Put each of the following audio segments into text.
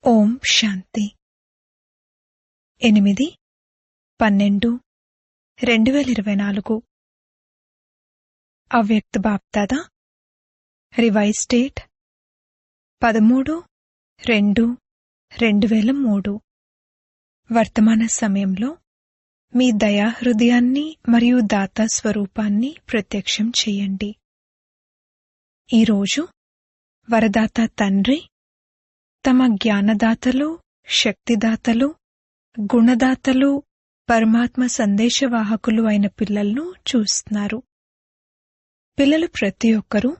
ఓం శాంతి 8/12/2024 అవ్యక్త BapDada revise date 13/2/2003 వర్తమాన సమయంలో మీ దయా హృదయాన్ని మరియు దాతా స్వరూపాన్ని ప్రత్యక్షం చేయండి. ఈరోజు వరదాత తండ్రి తమ జ్ఞానదాతలు, శక్తిదాతలు, గుణదాతలు, పరమాత్మ సందేశవాహకులు అయిన పిల్లలను చూస్తున్నారు. పిల్లలు ప్రతి ఒక్కరూ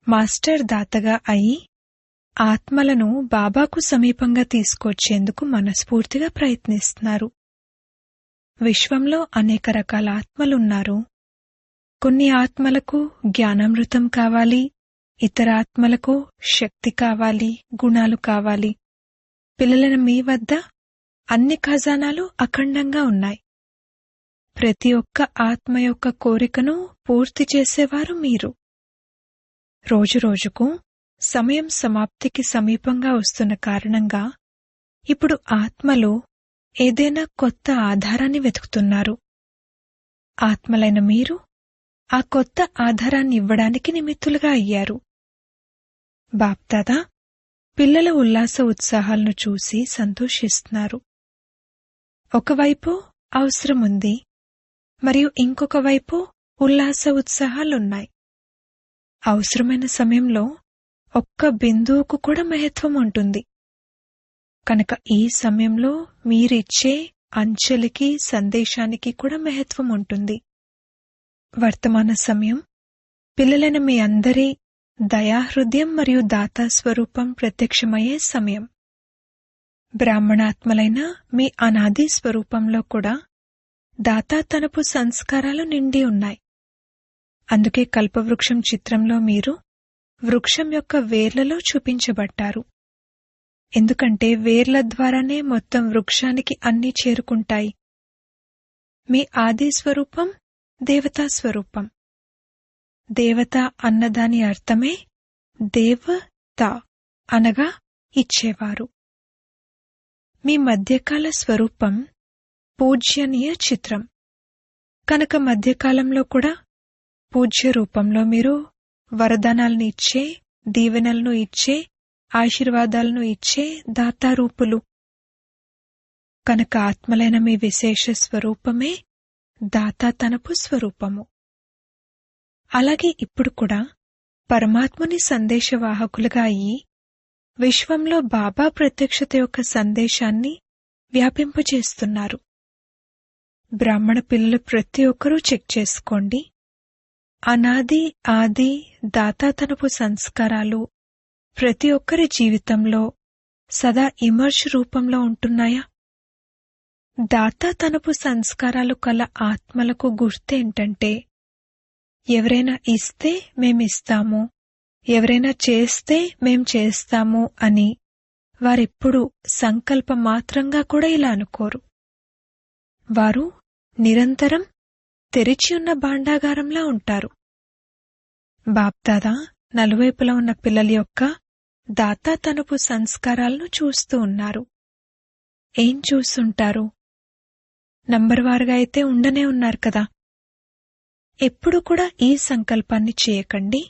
మాస్టర్ దాతగా అయి ఆత్మలను బాబాకు సమీపంగా తీసుకొచ్చేందుకు మనస్ఫూర్తిగా ప్రయత్నిస్తున్నారు. విశ్వంలో అనేక రకాల ఆత్మలున్నారు. కొన్ని ఆత్మలకు జ్ఞానామృతం కావాలి, ఇతర ఆత్మలకు శక్తి కావాలి, గుణాలు కావాలి. పిల్లలైన మీ వద్ద అన్ని ఖజానాలు అఖండంగా ఉన్నాయి. ప్రతి ఒక్క ఆత్మ యొక్క కోరికను పూర్తి చేసేవారు మీరు. రోజురోజుకు సమయం సమాప్తికి సమీపంగా వస్తున్న కారణంగా ఇప్పుడు ఆత్మలు ఏదైనా కొత్త ఆధారాన్ని వెతుకుతున్నారు. ఆత్మలైన మీరు ఆ కొత్త ఆధారాన్ని ఇవ్వడానికి నిమిత్తులుగా అయ్యారు. బాప్దాదా పిల్లల ఉల్లాస ఉత్సాహాలను చూసి సంతోషిస్తున్నారు. ఒకవైపు అవసరముంది, మరియు ఇంకొక వైపు ఉల్లాస ఉత్సాహాలున్నాయి. అవసరమైన సమయంలో ఒక్క బిందువుకు కూడా మహత్వం ఉంటుంది. కనుక ఈ సమయంలో మీరిచ్చే అంచెలికి, సందేశానికి కూడా మహత్వం ఉంటుంది. వర్తమాన సమయం పిల్లలైన మీ అందరి దయాహృదయం మరియు దాతా స్వరూపం ప్రత్యక్షమయ్యే సమయం. బ్రాహ్మణాత్మలైన మీ అనాది స్వరూపంలో కూడా దాతాతనపు సంస్కారాలు నిండి ఉన్నాయి. అందుకే కల్పవృక్షం చిత్రంలో మీరు వృక్షం యొక్క వేర్లలో చూపించబడ్డారు. ఎందుకంటే వేర్ల ద్వారానే మొత్తం వృక్షానికి అన్నీ చేరుకుంటాయి. మీ ఆది స్వరూపం దేవతా స్వరూపం. దేవత అన్నదాని అర్థమే దేవత అనగా ఇచ్చేవారు. మీ మధ్యకాల స్వరూపం పూజ్యనీయ చిత్రం. కనుక మధ్యకాలంలో కూడా పూజ్య రూపంలో మీరు వరదానాలను ఇచ్చే, దీవెనలను ఇచ్చే, ఆశీర్వాదాలను ఇచ్చే దాతారూపులు. కనుక ఆత్మలైన మీ విశేష స్వరూపమే దాతాతనపు స్వరూపము. అలాగే ఇప్పుడు కూడా పరమాత్ముని సందేశవాహకులుగా అయ్యి విశ్వంలో బాబా ప్రత్యక్షత యొక్క సందేశాన్ని వ్యాపింపచేస్తున్నారు. బ్రాహ్మణ పిల్లలు ప్రతి ఒక్కరూ చెక్ చేసుకోండి. అనాది ఆది దాతాతనపు సంస్కారాలు ప్రతి ఒక్కరి జీవితంలో సదా ఇమర్జ్ రూపంలో ఉంటున్నాయా? దాతాతనపు సంస్కారాలు కల ఆత్మలకు గుర్తేంటంటే, ఎవరైనా ఇస్తే మేమిస్తాము, ఎవరైనా చేస్తే మేం చేస్తాము అని వారెప్పుడూ సంకల్పమాత్రంగా కూడా ఇలా అనుకోరు. వారు నిరంతరం తెరిచి ఉన్న భాండాగారంలా ఉంటారు. బాప్దాదా నలువైపులా ఉన్న పిల్లల యొక్క దాతాతనపు సంస్కారాలను చూస్తూ ఉన్నారు. ఏం చూస్తుంటారు? నంబర్వారుగా అయితే ఉండనే ఉన్నారు కదా. ఎప్పుడు కూడా ఈ సంకల్పాన్ని చేయకండి,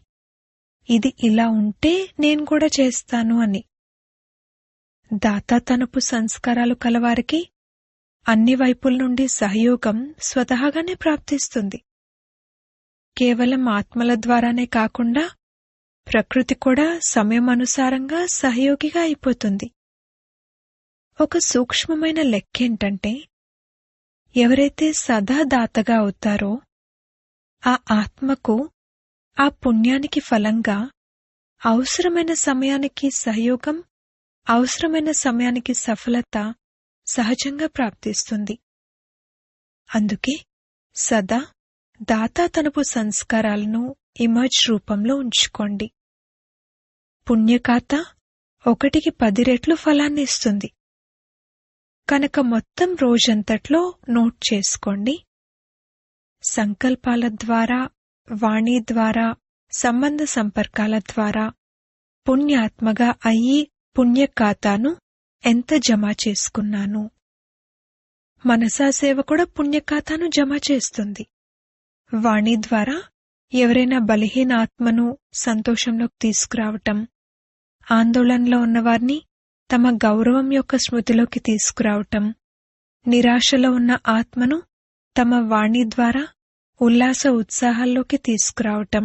ఇది ఇలా ఉంటే నేను కూడా చేస్తాను అని. దాతాతనపు సంస్కారాలు కలవారికి అన్ని వైపుల నుండి సహయోగం స్వతహాగానే ప్రాప్తిస్తుంది. కేవలం ఆత్మల ద్వారానే కాకుండా ప్రకృతి కూడా సమయమనుసారంగా సహయోగిగా అయిపోతుంది. ఒక సూక్ష్మమైన లెక్కేంటంటే, ఎవరైతే సదా దాతగా అవుతారో ఆ ఆత్మకు ఆ పుణ్యానికి ఫలంగా అవసరమైన సమయానికి సహయోగం, అవసరమైన సమయానికి సఫలత సహజంగా ప్రాప్తిస్తుంది. అందుకే సదా దాతాతనపు సంస్కారాలను ఇమర్జ్ రూపంలో ఉంచుకోండి. పుణ్యఖాత 1కి 10 రెట్లు ఫలాన్ని ఇస్తుంది. కనుక మొత్తం రోజంతట్లో నోట్ చేసుకోండి. సంకల్పాల ద్వారా, వాణి ద్వారా, సంబంధ సంపర్కాల ద్వారా పుణ్యాత్మగా అయ్యి పుణ్యఖాతాను ఎంత జమ చేసుకున్నాను. మనసా సేవ కూడా పుణ్యఖాతాను జమ చేస్తుంది. వాణి ద్వారా ఎవరైనా బలహీన ఆత్మను సంతోషంలోకి తీసుకురావటం, ఆందోళనలో ఉన్నవారిని తమ గౌరవం యొక్క స్మృతిలోకి తీసుకురావటం, నిరాశలో ఉన్న ఆత్మను తమ వాణి ద్వారా ఉల్లాస ఉత్సాహాల్లోకి తీసుకురావటం,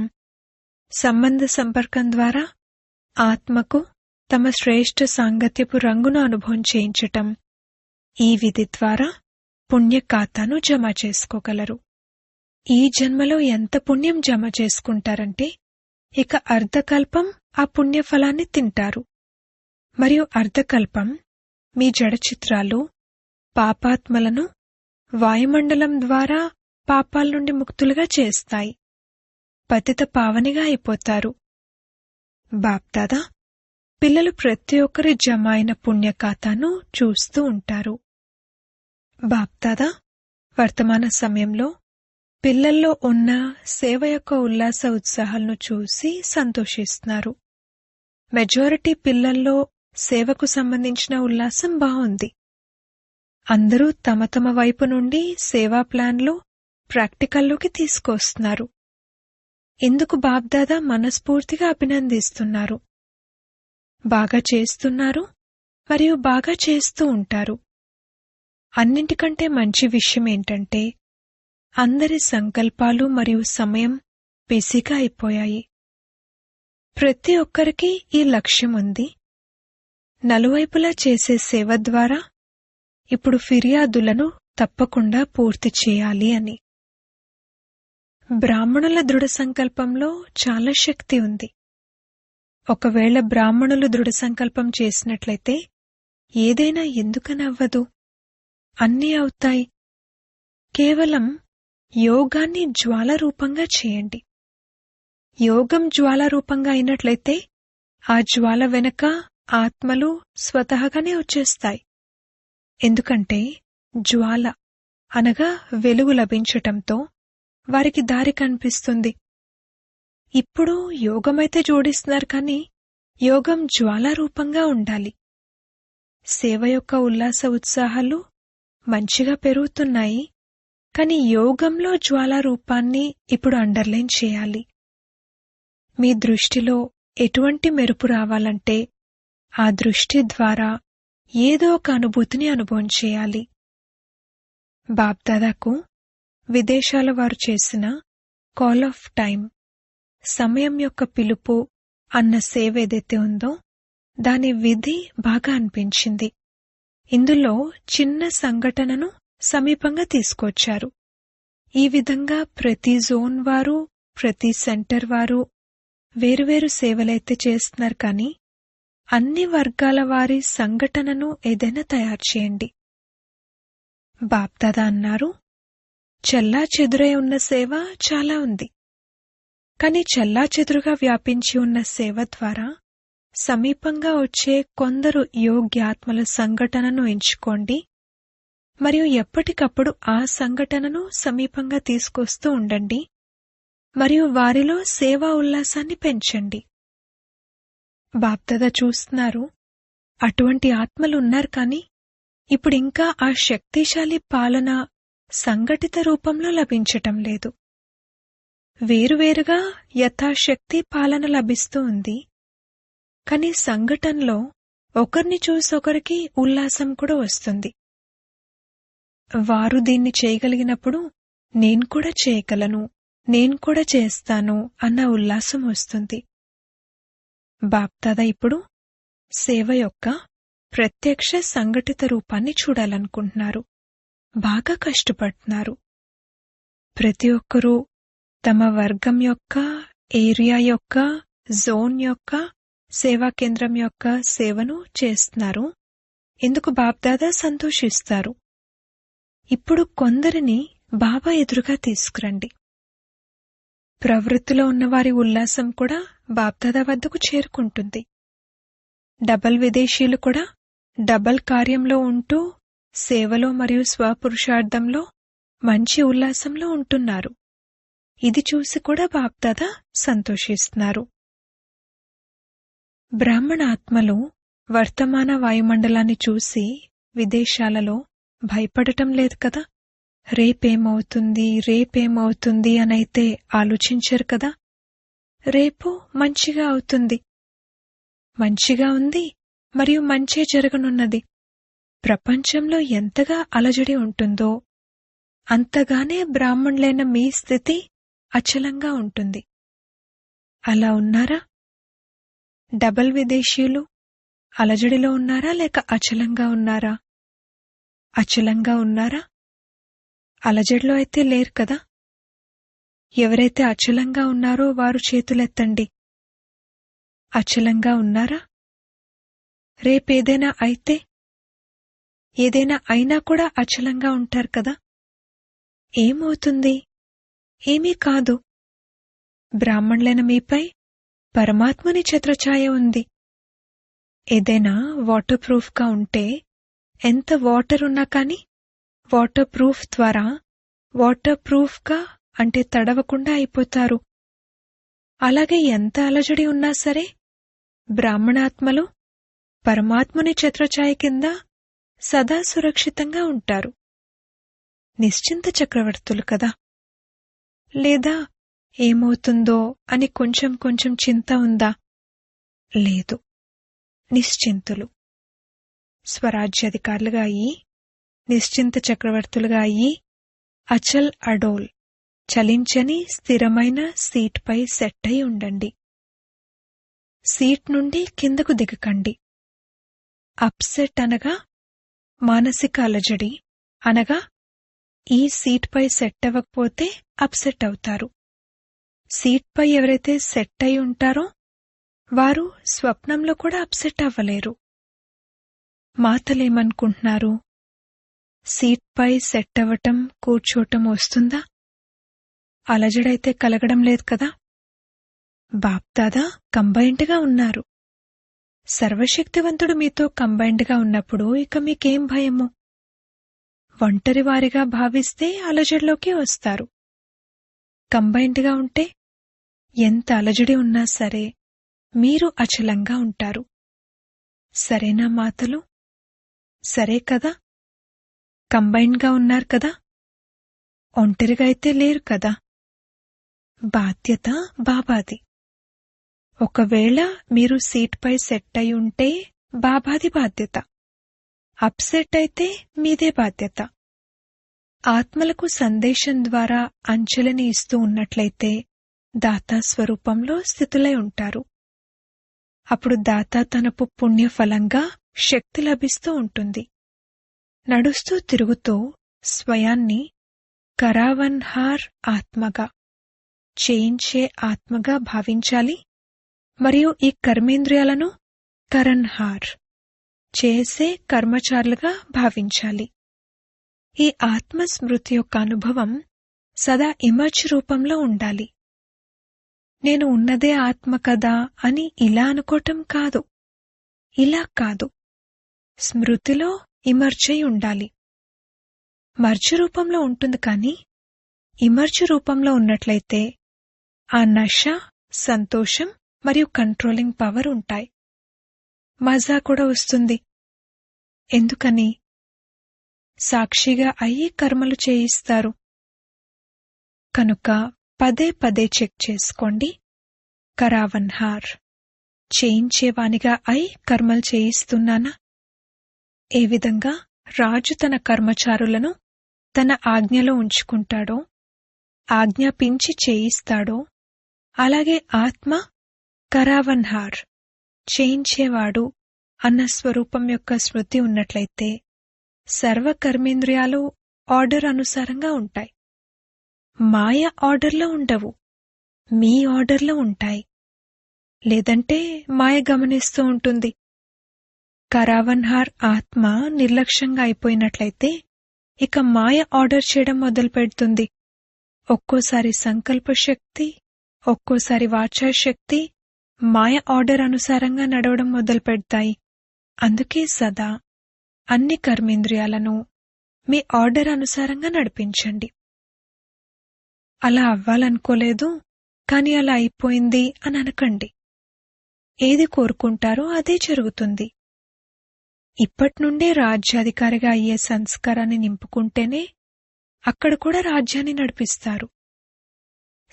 సంబంధ సంపర్కం ద్వారా ఆత్మకు తమ శ్రేష్ఠ సాంగత్యపు రంగును అనుభవం చేయించటం, ఈ విధి ద్వారా పుణ్యఖాతాను జమ చేసుకోగలరు. ఈ జన్మలో ఎంత పుణ్యం జమ చేసుకుంటారంటే ఇక అర్ధకల్పం ఆ పుణ్యఫలాన్ని తింటారు. మరియు అర్ధకల్పం మీ జడచిత్రాలు పాపాత్మలను వాయుమండలం ద్వారా పాపాల నుండి ముక్తులుగా చేస్తాయి. పతిత పావనిగా అయిపోతారు. బాప్దాదా పిల్లలు ప్రతి ఒక్కరి జమ అయిన పుణ్యఖాతాను చూస్తూ ఉంటారు. బాప్దాదా వర్తమాన సమయంలో పిల్లల్లో ఉన్న సేవ యొక్క ఉల్లాస ఉత్సాహాలను చూసి సంతోషిస్తున్నారు. మెజారిటీ పిల్లల్లో సేవకు సంబంధించిన ఉల్లాసం బాగుంది. అందరూ తమ తమ వైపు నుండి సేవా ప్లాన్లు ప్రాక్టికల్లోకి తీసుకొస్తున్నారు. ఇందుకు బాప్దాదా మనస్ఫూర్తిగా అభినందిస్తున్నారు. బాగా చేస్తున్నారు మరియు బాగా చేస్తూ ఉంటారు. అన్నింటికంటే మంచి విషయం ఏంటంటే అందరి సంకల్పాలు మరియు సమయం బిజీగా అయిపోయాయి. ప్రతి ఒక్కరికి ఈ లక్ష్యం ఉంది. నలువైపులా చేసే సేవ ద్వారా ఇప్పుడు ఫిర్యాదులను తప్పకుండా పూర్తి చేయాలి అని. బ్రాహ్మణుల దృఢ సంకల్పంలో చాలా శక్తి ఉంది. ఒకవేళ బ్రాహ్మణులు దృఢ సంకల్పం చేసినట్లయితే ఏదైనా ఎందుకనవ్వదు, అన్నీ అవుతాయి. కేవలం యోగాన్ని జ్వాలారూపంగా చేయండి. యోగం జ్వాలారూపంగా అయినట్లయితే ఆ జ్వాల వెనక ఆత్మలు స్వతహాగానే వచ్చేస్తాయి. ఎందుకంటే జ్వాల అనగా వెలుగు లభించటంతో వారికి దారి కనిపిస్తుంది. ఇప్పుడు యోగమైతే జోడిస్తున్నారు కానీ యోగం జ్వాలారూపంగా ఉండాలి. సేవ యొక్క ఉల్లాస ఉత్సాహాలు మంచిగా పెరుగుతున్నాయి, కాని యోగంలో జ్వాలారూపాన్ని ఇప్పుడు అండర్లైన్ చేయాలి. మీ దృష్టిలో ఎటువంటి మెరుపు రావాలంటే ఆ దృష్టి ద్వారా ఏదో ఒక అనుభూతిని అనుభవం చేయాలి. బాప్దాదాకు విదేశాల వారు చేసిన కాల్ ఆఫ్ టైం, సమయం యొక్క పిలుపు అన్న సేవ ఏదైతే ఉందో దాని విధి బాగా అనిపించింది. ఇందులో చిన్న సంఘటనను సమీపంగా తీసుకొచ్చారు. ఈ విధంగా ప్రతి జోన్ వారు, ప్రతి సెంటర్ వారు వేరువేరు సేవలైతే చేస్తున్నారు, కానీ అన్ని వర్గాల వారి సంఘటనను ఏదైనా తయారు చేయండి. బాప్దాదా అన్నారు, చెల్లా చెదురై ఉన్న సేవ చాలా ఉంది, కాని చెల్లా చెదురుగా వ్యాపించి ఉన్న సేవ ద్వారా సమీపంగా వచ్చే కొందరు యోగ్యాత్మల సంఘటనను ఎంచుకోండి మరియు ఎప్పటికప్పుడు ఆ సంఘటనను సమీపంగా తీసుకొస్తూ ఉండండి మరియు వారిలో సేవా ఉల్లాసాన్ని పెంచండి. బాప్దాదా చూస్తున్నారు, అటువంటి ఆత్మలు ఉన్నారు, కానీ ఇప్పుడింకా ఆ శక్తిశాలి పాలన సంఘటిత రూపంలో లభించటం లేదు. వేరువేరుగా యథాశక్తి పాలన లభిస్తూ ఉంది, కానీ సంఘటనలో ఒకరిని చూసి ఒకరికి ఉల్లాసం కూడా వస్తుంది. వారు దీన్ని చేయగలిగినప్పుడు నేను కూడా చేయగలను, నేను కూడా చేస్తాను అన్న ఉల్లాసం వస్తుంది. బాప్దాదా ఇప్పుడు సేవ యొక్క ప్రత్యక్ష సంఘటిత రూపాన్ని చూడాలనుకుంటున్నారు. బాగా కష్టపడుతున్నారు. ప్రతి ఒక్కరూ తమ వర్గం యొక్క, ఏరియా యొక్క, జోన్ యొక్క, సేవా కేంద్రం యొక్క సేవను చేస్తున్నారు. ఇందుకు బాప్దాదా సంతోషిస్తారు. ఇప్పుడు కొందరిని బాబా ఎదురుగా తీసుకురండి. ప్రవృత్తిలో ఉన్నవారి ఉల్లాసం కూడా బాప్దాదా వద్దకు చేరుకుంటుంది. డబల్ విదేశీయులు కూడా డబల్ కార్యంలో ఉంటూ సేవలో మరియు స్వపురుషార్థంలో మంచి ఉల్లాసంలో ఉంటున్నారు. ఇది చూసి కూడా బాప్దాదా సంతోషిస్తున్నారు. బ్రాహ్మణ ఆత్మలు వర్తమాన వాయుమండలాన్ని చూసి విదేశాలలో భయపడటం లేదు కదా. రేపేమవుతుంది అనైతే ఆలోచించరు కదా. రేపు మంచిగా అవుతుంది, మంచిగా ఉంది మరియు మంచే జరగనున్నది. ప్రపంచంలో ఎంతగా అలజడి ఉంటుందో అంతగానే బ్రాహ్మణులైన మీ స్థితి అచలంగా ఉంటుంది. అలా ఉన్నారా? డబల్ విదేశీయులు అలజడిలో ఉన్నారా లేక అచలంగా ఉన్నారా? అచలంగా ఉన్నారా? అలజడిలో అయితే లేరు కదా. ఎవరైతే అచలంగా ఉన్నారో వారు చేతులెత్తండి. అచలంగా ఉన్నారా? రేపేదైనా అయితే, ఏదైనా అయినా కూడా అచలంగా ఉంటారు కదా. ఏమవుతుంది? ఏమీ కాదు. బ్రాహ్మణులైన మీపై పరమాత్ముని ఛత్రఛాయ ఉంది. ఏదైనా వాటర్ ప్రూఫ్గా ఉంటే ఎంత వాటర్ ఉన్నా కాని వాటర్ ప్రూఫ్ ద్వారా వాటర్ ప్రూఫ్గా అంటే తడవకుండా అయిపోతారు. అలాగే ఎంత అలజడి ఉన్నా సరే బ్రాహ్మణాత్మలు పరమాత్ముని ఛత్రఛాయ కింద సదా సురక్షితంగా ఉంటారు. నిశ్చింత చక్రవర్తులు కదా. లేదా ఏమవుతుందో అని కొంచెం కొంచెం చింత ఉందా? లేదు. నిశ్చింతులు. స్వరాజ్యాధికారులుగా అయ్యి, నిశ్చింత చక్రవర్తులుగా అయ్యి, అచల్ అడోల్ చలించని స్థిరమైన సీట్పై సెట్ అయి ఉండండి. సీట్ నుండి కిందకు దిగకండి. అప్సెట్ అనగా మానసిక అలజడి అనగా ఈ సీట్పై సెట్ అవ్వకపోతే అప్సెట్ అవుతారు. సీట్పై ఎవరైతే సెట్ అయి ఉంటారో వారు స్వప్నంలో కూడా అప్సెట్ అవ్వలేరు. మాతలేమనుకుంటున్నారు? సీట్పై సెట్ అవ్వటం, కూర్చోటం వస్తుందా? అలజడైతే కలగడం లేదు కదా. బాప్దాదా కంబైన్డ్గా ఉన్నారు. సర్వశక్తివంతుడు మీతో కంబైన్డ్గా ఉన్నప్పుడు ఇక మీకేం భయము? ఒంటరివారిగా భావిస్తే అలజడిలోకి వస్తారు. కంబైన్డ్గా ఉంటే ఎంత అలజడి ఉన్నా సరే మీరు అచలంగా ఉంటారు. సరేనా మాతలు? సరే కదా. కంబైన్డ్గా ఉన్నారు కదా. ఒంటరిగా అయితే లేరు కదా. బాధ్యత బాబాది. ఒకవేళ మీరు సీట్పై సెట్ అయి ఉంటే బాబాది బాధ్యత. అప్సెట్ అయితే మీదే బాధ్యత. ఆత్మలకు సందేశం ద్వారా అంచెలని ఇస్తూ ఉన్నట్లయితే దాతా స్వరూపంలో స్థితులై ఉంటారు. అప్పుడు దాతా తనపు పుణ్యఫలంగా శక్తి లభిస్తూ ఉంటుంది. నడుస్తూ తిరుగుతూ స్వయాన్ని కరావన్హార్ ఆత్మగా, చేయించే ఆత్మగా భావించాలి. మరియు ఈ కర్మేంద్రియాలను కరణ్హార్, చేసే కర్మచారులుగా భావించాలి. ఈ ఆత్మస్మృతి యొక్క అనుభవం సదా ఇమర్జ్ రూపంలో ఉండాలి. నేను ఉన్నదే ఆత్మ కదా అని ఇలా అనుకోవటం కాదు. ఇలా కాదు. స్మృతిలో ఇమర్జ్ అయి ఉండాలి. మర్జ్ రూపంలో ఉంటుంది కానీ ఇమర్జ్ రూపంలో ఉన్నట్లయితే ఆ నష, సంతోషం మరియు కంట్రోలింగ్ పవర్ ఉంటాయి. మజా కూడా వస్తుంది. ఎందుకని? సాక్షిగా అయ్యి కర్మలు చేయిస్తారు. కనుక పదే పదే చెక్ చేసుకోండి. కరావన్హార్, చేయించేవానిగా అయి కర్మలు చేయిస్తున్నానా? ఏ విధంగా రాజు తన కర్మచారులను తన ఆజ్ఞలో ఉంచుకుంటాడో, ఆజ్ఞాపించి చేయిస్తాడో, అలాగే ఆత్మ కరావన్హార్, చేయించేవాడు అన్న స్వరూపం యొక్క స్మృతి ఉన్నట్లయితే సర్వ కర్మేంద్రియాలు ఆర్డర్ అనుసారంగా ఉంటాయి. మాయ ఆర్డర్లో ఉండవు, మీ ఆర్డర్లో ఉంటాయి. లేదంటే మాయ గమనిస్తూ ఉంటుంది. కరావన్హార్ ఆత్మ నిర్లక్ష్యంగా అయిపోయినట్లయితే ఇక మాయ ఆర్డర్ చేయడం మొదలుపెడుతుంది. ఒక్కోసారి సంకల్పశక్తి, ఒక్కోసారి వాచాశక్తి మాయ ఆర్డర్ అనుసారంగా నడవడం మొదలుపెడతాయి. అందుకే సదా అన్ని కర్మేంద్రియాలను మీ ఆర్డర్ అనుసారంగా నడిపించండి. అలా అవ్వాలనుకోలేదు, కాని అలా అయిపోయింది అని అనకండి. ఏది కోరుకుంటారో అదే జరుగుతుంది. ఇప్పట్నుండే రాజ్యాధికారిగా అయ్యే సంస్కారాన్ని నింపుకుంటేనే అక్కడ కూడా రాజ్యాన్ని నడిపిస్తారు.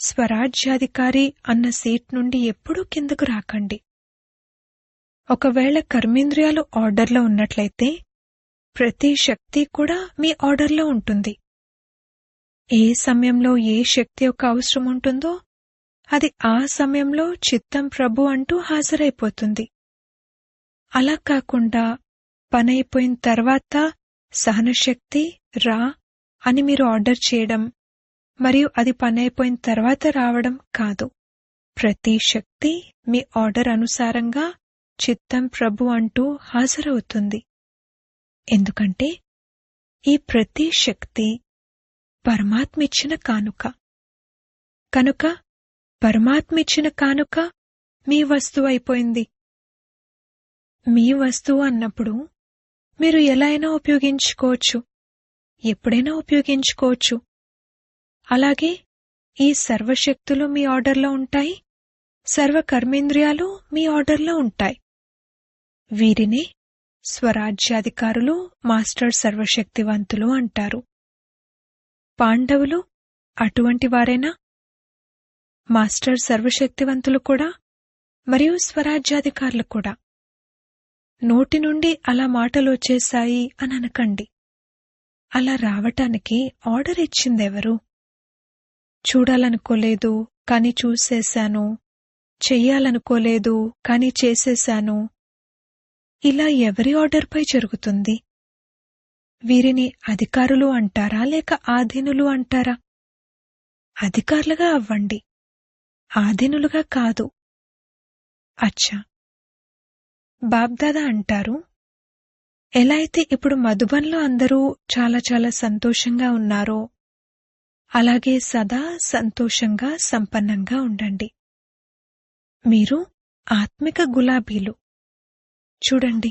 స్వరాజ్యాధికారి అన్న సీట్ నుండి ఎప్పుడూ కిందకు రాకండి. ఒకవేళ కర్మేంద్రియాలు ఆర్డర్లో ఉన్నట్లయితే ప్రతి శక్తి కూడా మీ ఆర్డర్లో ఉంటుంది. ఏ సమయంలో ఏ శక్తి యొక్క అవసరం ఉంటుందో అది ఆ సమయంలో చిత్తం ప్రభు అంటూ హాజరైపోతుంది. అలా కాకుండా పనైపోయిన తర్వాత సహనశక్తి రా అని మీరు ఆర్డర్ చేయడం మరియు అది పనైపోయిన తర్వాత రావడం కాదు. ప్రతి శక్తి మీ ఆర్డర్ అనుసారంగా చిత్తం ప్రభు అంటూ హాజరవుతుంది. ఎందుకంటే ఈ ప్రతి శక్తి పరమాత్మిచ్చిన కానుక. కనుక పరమాత్మిచ్చిన కానుక మీ వస్తువు అయిపోయింది. మీ వస్తువు అన్నప్పుడు మీరు ఎలా అయినా ఉపయోగించుకోవచ్చు, ఎప్పుడైనా ఉపయోగించుకోవచ్చు. అలాగే ఈ సర్వశక్తులు మీ ఆర్డర్లో ఉంటాయి, సర్వ కర్మేంద్రియాలు మీ ఆర్డర్లో ఉంటాయి. వీరినే స్వరాజ్యాధికారులు, మాస్టర్ సర్వశక్తివంతులు అంటారు. పాండవులు అటువంటి వారేనా? మాస్టర్ సర్వశక్తివంతులు కూడా మరియు స్వరాజ్యాధికారులు కూడా. నోటి నుండి అలా మాటలు వచ్చేశాయి అని అనకండి. అలా రావటానికి ఆర్డర్ ఇచ్చిందెవరు? చూడాలనుకోలేదు కాని చూసేశాను, చెయ్యాలనుకోలేదు కాని చేసేశాను. ఇలా ఎవరి ఆర్డర్పై జరుగుతుంది? వీరిని అధికారులు అంటారా లేక ఆధీనులు అంటారా? అధికారులుగా అవ్వండి, ఆధీనులుగా కాదు. అచ్చా, బాబ్దాదా అంటారు, ఎలా అయితే ఇప్పుడు మధుబన్లో అందరూ చాలా చాలా సంతోషంగా ఉన్నారో అలాగే సదా సంతోషంగా సంపన్నంగా ఉండండి. మీరు ఆత్మిక గులాబీలు. చూడండి,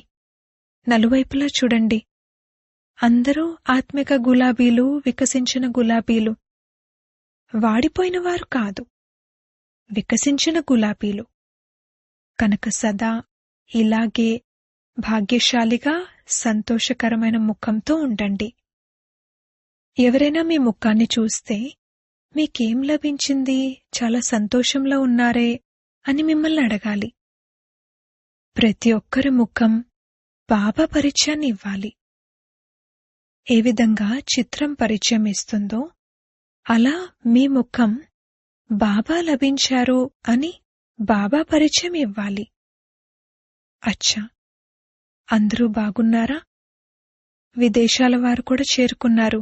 నలువైపులా చూడండి. అందరూ ఆత్మిక గులాబీలు, వికసించిన గులాబీలు. వాడిపోయిన వారు కాదు, వికసించిన గులాబీలు. కనుక సదా ఇలాగే భాగ్యశాలిగా సంతోషకరమైన ముఖంతో ఉండండి. ఎవరైనా మీ ముఖాన్ని చూస్తే మీకేం లభించింది, చాలా సంతోషంలో ఉన్నారే అని మిమ్మల్ని అడగాలి. ప్రతి ఒక్కరి ముఖం బాబా పరిచయాన్ని ఇవ్వాలి. ఏ విధంగా చిత్రం పరిచయం ఇస్తుందో అలా మీ ముఖం బాబా లభించారు అని బాబా పరిచయం ఇవ్వాలి. అచ్చా, అందరూ బాగున్నారా? విదేశాల వారు కూడా చేరుకున్నారు.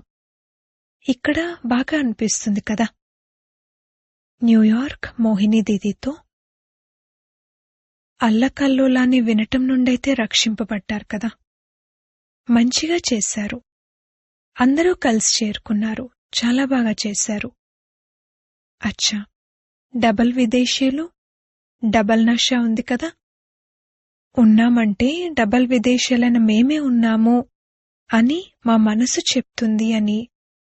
ఇక్కడ బాగా అనిపిస్తుంది కదా. న్యూయార్క్ మోహిని దీదీతో అల్లకల్లోలాన్ని వినటం నుండైతే రక్షింపబడ్డారు కదా. మంచిగా చేశారు. అందరూ కలిసి చేరుకున్నారు. చాలా బాగా చేశారు. అచ్చా, డబల్ విదేశీయులు, డబల్ నషా ఉంది కదా. ఉన్నామంటే డబల్ విదేశీయులైన మేమే ఉన్నాము అని మా మనసు చెప్తుంది అని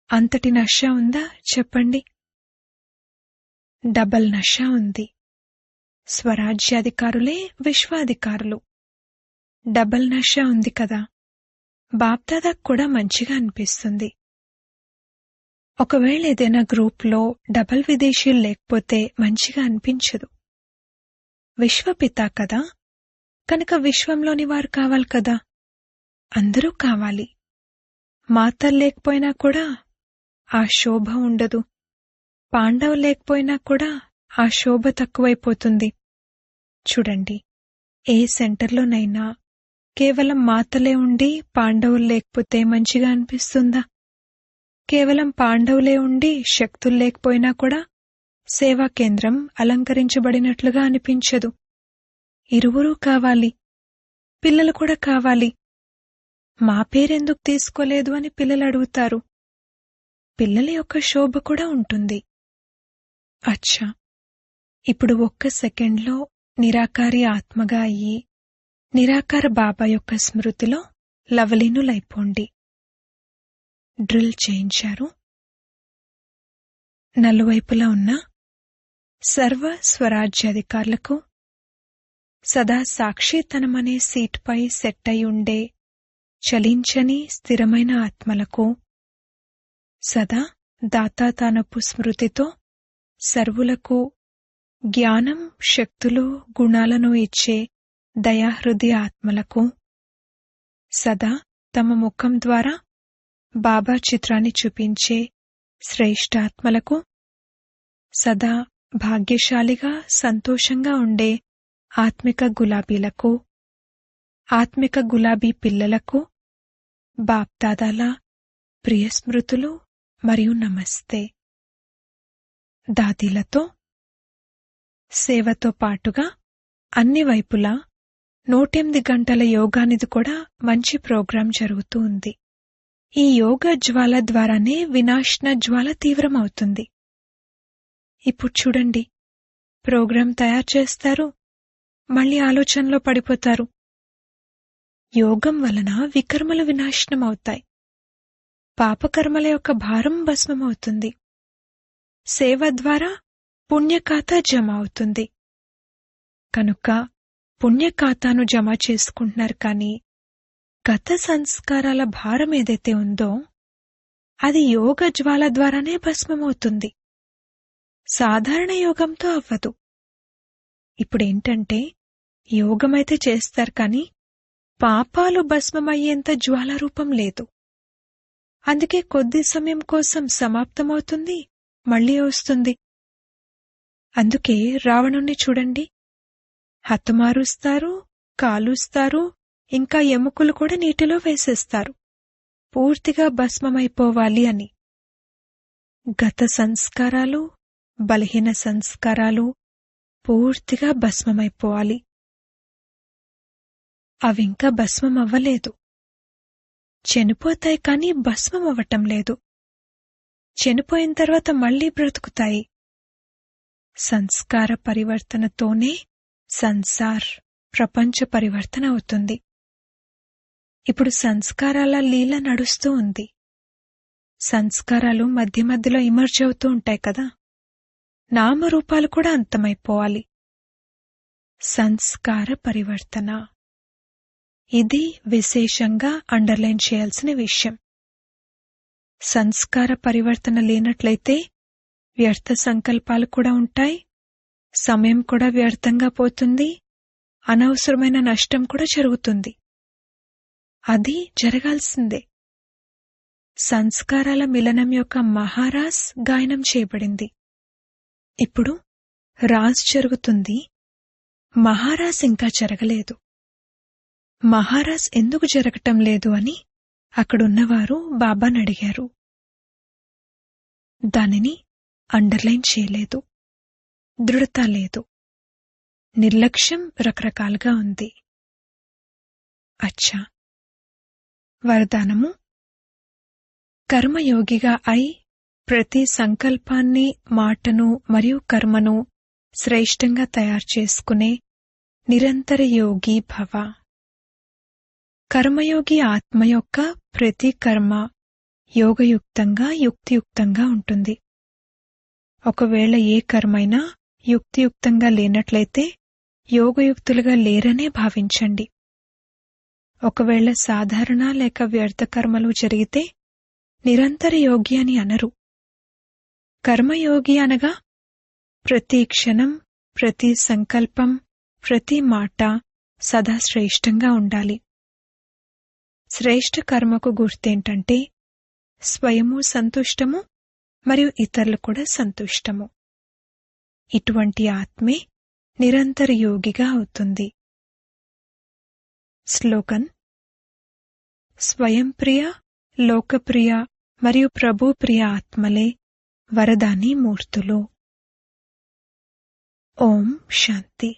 అంతటి నషా ఉందా చెప్పండి. డబల్ నషా ఉంది. స్వరాజ్యాధికారులే విశ్వాధికారులు. డబల్ నషా ఉంది కదా. బాప్దాదాకు కూడా మంచిగా అనిపిస్తుంది. ఒకవేళ ఏదైనా గ్రూప్లో డబల్ విదేశీయులు లేకపోతే మంచిగా అనిపించదు. విశ్వపిత కదా, కనుక విశ్వంలోని వారు కావాలి కదా. అందరూ కావాలి. మాతలు లేకపోయినా కూడా ఆ శోభ ఉండదు. పాండవులు లేకపోయినా కూడా ఆ శోభ తక్కువైపోతుంది. చూడండి, ఏ సెంటర్లోనైనా కేవలం మాతలే ఉండి పాండవులు లేకపోతే మంచిగా అనిపిస్తుందా? కేవలం పాండవులే ఉండి శక్తులు లేకపోయినా కూడా సేవా కేంద్రం అలంకరించబడినట్లుగా అనిపించదు. ఇరువురూ కావాలి. పిల్లలు కూడా కావాలి. మా పేరెందుకు తీసుకోలేదు అని పిల్లలు అడుగుతారు. పిల్లల యొక్క శోభ కూడా ఉంటుంది. అచ్చా, ఇప్పుడు ఒక్క సెకండ్లో నిరాకారి ఆత్మగా అయ్యి నిరాకార బాబా యొక్క స్మృతిలో లవలీనులైపోండి. డ్రిల్ చేయించారు. నలువైపులా ఉన్న సర్వ స్వరాజ్యాధికారులకు సదా సాక్షితనమనే సీట్పై సెట్ అయి ఉండే చలించని స్థిరమైన ఆత్మలకు సదా దాతాతానపు స్మృతితో సర్వులకు జ్ఞానం, శక్తులు, గుణాలను ఇచ్చే దయాహృదయ ఆత్మలకు సదా తమ ముఖం ద్వారా బాబా చిత్రాన్ని చూపించే శ్రేష్ఠాత్మలకు సదా భాగ్యశాలిగా సంతోషంగా ఉండే ఆత్మిక గులాబీలకు, ఆత్మిక గులాబీ పిల్లలకు బాప్దాదాల ప్రియ స్మృతులు మరియు నమస్తే. దాదీలతో సేవతో పాటుగా అన్ని వైపులా 108 గంటల యోగానిది కూడా మంచి ప్రోగ్రాం జరుగుతూ ఉంది. ఈ యోగ జ్వాల ద్వారానే వినాశన జ్వాల తీవ్రమవుతుంది. ఇప్పుడు చూడండి, ప్రోగ్రాం తయారు చేస్తారు, మళ్ళీ ఆలోచనలో పడిపోతారు. యోగం వలన వికర్మలు వినాశనమవుతాయి, పాపకర్మల యొక్క భారం భస్మమవుతుంది. సేవ ద్వారా పుణ్యఖాతా జమ అవుతుంది. కనుక పుణ్యఖాతాను జమ చేసుకుంటున్నారు, కానీ గత సంస్కారాల భారం ఏదైతే ఉందో అది యోగ జ్వాల ద్వారానే భస్మమవుతుంది, సాధారణ యోగంతో అవ్వదు. ఇప్పుడేంటంటే యోగమైతే చేస్తారు, కానీ పాపాలు భస్మమయ్యేంత జ్వాలారూపం లేదు. అందుకే కొద్ది సమయం కోసం సమాప్తమవుతుంది, మళ్లీ వస్తుంది. అందుకే రావణుణ్ణి చూడండి, హతమారుస్తారు, కాలుస్తారు, ఇంకా ఎముకలు కూడా నీటిలో వేసేస్తారు, పూర్తిగా భస్మమైపోవాలి అని. గత సంస్కారాలు, బలహీన సంస్కారాలు పూర్తిగా భస్మమైపోవాలి. అవింకా భస్మమవ్వలేదు. చనిపోతాయి, కానీ భస్మమవ్వటం లేదు. చనిపోయిన తర్వాత మళ్లీ బ్రతుకుతాయి. సంస్కార పరివర్తనతోనే సంసార్ ప్రపంచ పరివర్తన అవుతుంది. ఇప్పుడు సంస్కారాల లీల నడుస్తూ ఉంది. సంస్కారాలు మధ్య మధ్యలో ఇమర్జ్ అవుతూ ఉంటాయి కదా, నామరూపాలు కూడా అంతమైపోవాలి. సంస్కార పరివర్తన, ఇది విశేషంగా అండర్లైన్ చేయాల్సిన విషయం. సంస్కార పరివర్తన లేనట్లయితే వ్యర్థ సంకల్పాలు కూడా ఉంటాయి, సమయం కూడా వ్యర్థంగా పోతుంది, అనవసరమైన నష్టం కూడా జరుగుతుంది. అది జరగాల్సిందే. సంస్కారాల మిలనం యొక్క మహారాస్ గాయనం చేయబడింది. ఇప్పుడు రాజ్ జరుగుతుంది, మహారాస్ ఇంకా జరగలేదు. మహారాజ్ ఎందుకు జరగటం లేదు అని అక్కడున్నవారు బాబాని అడిగారు. దానిని అండర్లైన్ చేయలేదు, దృఢత లేదు, నిర్లక్ష్యం రకరకాలుగా ఉంది. అచ్చా, వరదానము: కర్మయోగిగా అయి ప్రతి సంకల్పాన్ని, మాటను మరియు కర్మను శ్రేష్టంగా తయారు చేసుకునే నిరంతర యోగి భవ. కర్మయోగి ఆత్మ యొక్క ప్రతి కర్మ యోగయుక్తంగా, యుక్తియుక్తంగా ఉంటుంది. ఒకవేళ ఏ కర్మైనా యుక్తియుక్తంగా లేనట్లయితే యోగయుక్తులుగా లేరనే భావించండి. ఒకవేళ సాధారణ లేక వ్యర్థ కర్మలు జరిగితే నిరంతర యోగి అని అనరు. కర్మయోగి అనగా ప్రతి క్షణం, ప్రతి సంకల్పం, ప్రతి మాట సదా శ్రేష్టంగా ఉండాలి. శ్రేష్ఠ కర్మకు గుర్తేంటంటే స్వయము సంతుష్టము మరియు ఇతరులు కూడా సంతుష్టము. ఇటువంటి ఆత్మే నిరంతర యోగిగా అవుతుంది. స్లోగన్: స్వయంప్రియ, లోకప్రియ మరియు ప్రభుప్రియ ఆత్మలే వరదాని మూర్తులు. ఓం శాంతి.